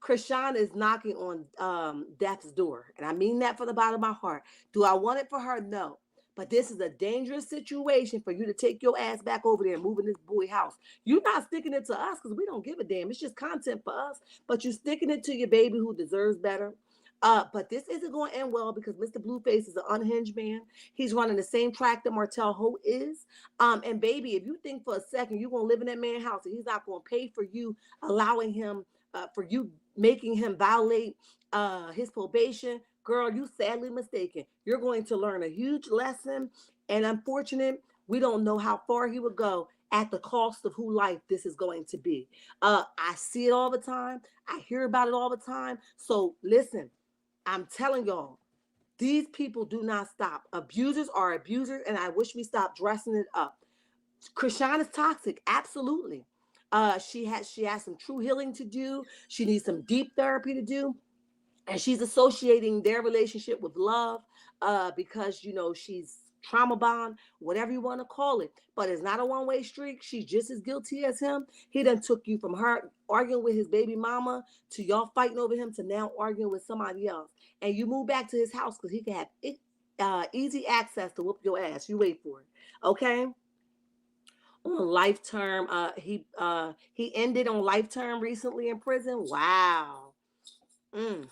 Krishan is knocking on death's door. And I mean that from the bottom of my heart. Do I want it for her? No. But this is a dangerous situation for you to take your ass back over there and move in this boy house. You're not sticking it to us because we don't give a damn. It's just content for us. But you're sticking it to your baby who deserves better. But this isn't going to end well because Mr. Blueface is an unhinged man. He's running the same track that Martell Holt is. And baby, if you think for a second you're going to live in that man's house and he's not going to pay for you, allowing him, for you making him violate his probation, girl, you sadly mistaken. You're going to learn a huge lesson. And unfortunate, we don't know how far he would go at the cost of who life this is going to be. I see it all the time. I hear about it all the time. So listen, I'm telling y'all, these people do not stop. Abusers are abusers, and I wish we stopped dressing it up. Krishan is toxic, absolutely. She has some true healing to do. She needs some deep therapy to do, and she's associating their relationship with love because she's trauma bond, whatever you want to call it. But it's not a one-way street. She's just as guilty as him. He done took you from her arguing with his baby mama to y'all fighting over him to now arguing with somebody else, and you move back to his house because he can have easy access to whoop your ass. You wait for it, okay? On life term, he ended on life term recently in prison. Wow.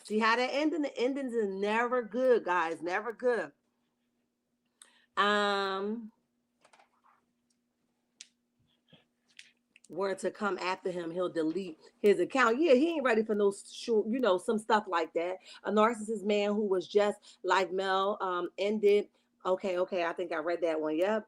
See how that ending? The endings is never good, guys. Never good. Um, Were to come after him, he'll delete his account. Yeah, he ain't ready for no short, some stuff like that. A narcissist man who was just like Mel ended. Okay, I think I read that one. Yep.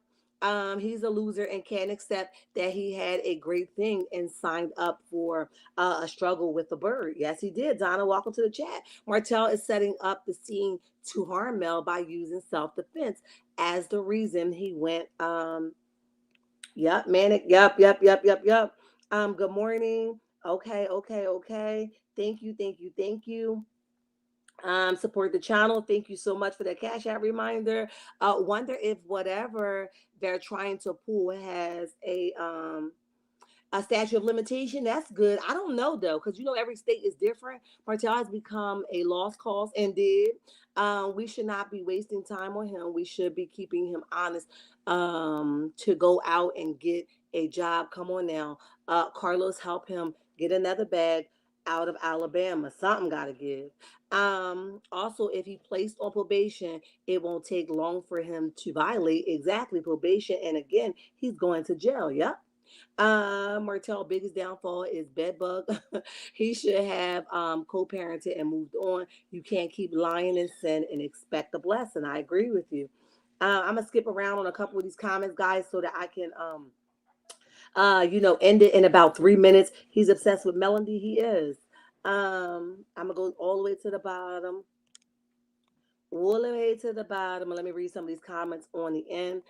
He's a loser and can't accept that he had a great thing and signed up for a struggle with the bird. Yes, he did. Donna, welcome to the chat. Martell is setting up the scene to harm Mel by using self-defense as the reason he went Yep, manic. Yep. Good morning. Okay. Thank you. Support the channel. Thank you so much for that cash out reminder. Wonder if whatever they're trying to pull has a statute of limitation. That's good. I don't know though, because every state is different. Martell has become a lost cause and did. We should not be wasting time on him. We should be keeping him honest, to go out and get a job. Come on now. Carlos, help him get another bag out of Alabama. Something gotta give. Also, if he placed on probation, it won't take long for him to violate exactly probation. And again, he's going to jail. Yep. Martell biggest downfall is bedbug. He should have co-parented and moved on. You can't keep lying in sin and expect a blessing. I agree with you. I'm gonna skip around on a couple of these comments, guys, so that I can end it in about 3 minutes. He's obsessed with Melody. He is. I'm gonna go all the way to the bottom. All the way to the bottom. Let me read some of these comments on the end.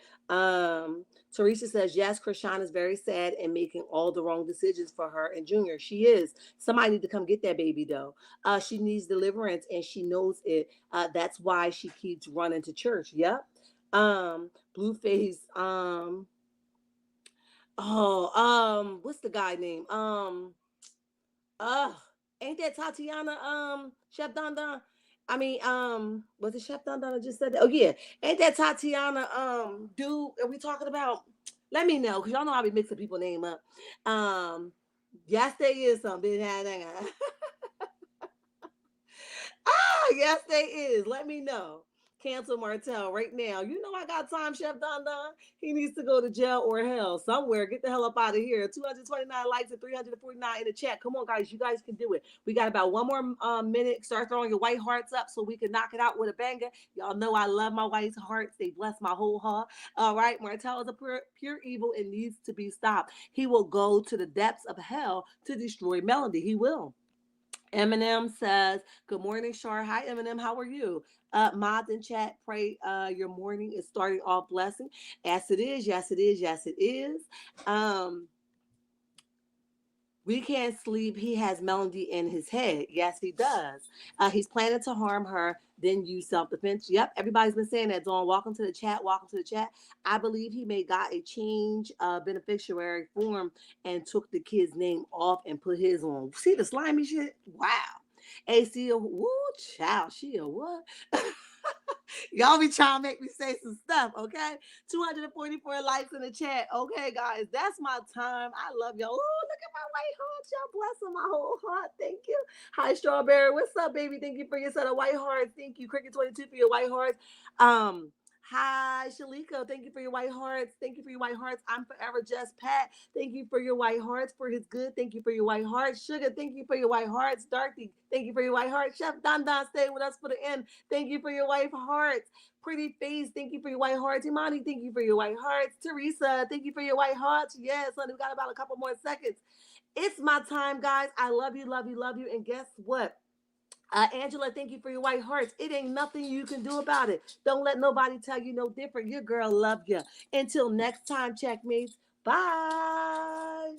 Teresa says, yes, Krishan is very sad and making all the wrong decisions for her and Junior. She is. Somebody need to come get that baby, though. She needs deliverance, and she knows it. That's why she keeps running to church. Yep. Blueface. What's the guy name? Uh, ain't that Tatiana? Chef Don Don. I mean, was it Chef Don Don? I just said that. Oh yeah, ain't that Tatiana? Dude, are we talking about? Let me know, cause y'all know I be mixing people name up. Yes, there is something. Yes, they is. Let me know. Cancel Martell right now. You know I got time, Chef Don Don. He needs to go to jail or hell somewhere. Get the hell up out of here. 229 likes and 349 in the chat. Come on, guys. You guys can do it. We got about one more minute. Start throwing your white hearts up so we can knock it out with a banger. Y'all know I love my white hearts. They bless my whole heart. All right. Martell is a pure evil and needs to be stopped. He will go to the depths of hell to destroy Melody. He will. Eminem says, good morning, Shar. Hi, Eminem. How are you? Mods in chat, pray your morning is starting off blessing. Yes, it is. Yes, it is. Yes, it is. Um, we can't sleep. He has Melody in his head. Yes, he does. He's planning to harm her, then use self defense. Yep, everybody's been saying that. Dawn, welcome to the chat. Welcome to the chat. I believe he may got a change beneficiary form and took the kid's name off and put his on. See the slimy shit? Wow. AC, woo, child, she a what? Y'all be trying to make me say some stuff, okay? 244 likes in the chat. Okay, guys, that's my time. I love y'all. Oh, look at my white heart. Y'all blessing my whole heart. Thank you. Hi, Strawberry. What's up, baby? Thank you for your set of white hearts. Thank you, Cricket22, for your white hearts. Hi, Shalika. Thank you for your white hearts. Thank you for your white hearts. I'm forever just Pat. Thank you for your white hearts for his good. Thank you for your white hearts. Sugar, thank you for your white hearts. Darky, thank you for your white hearts. Chef Don Don, stay with us for the end. Thank you for your white hearts. Pretty face, thank you for your white hearts. Imani, thank you for your white hearts. Teresa, thank you for your white hearts. Yes, honey, we got about a couple more seconds. It's my time, guys. I love you, love you, love you. And guess what? Angela, thank you for your white hearts. It ain't nothing you can do about it. Don't let nobody tell you no different. Your girl love you. Until next time, checkmates. Bye.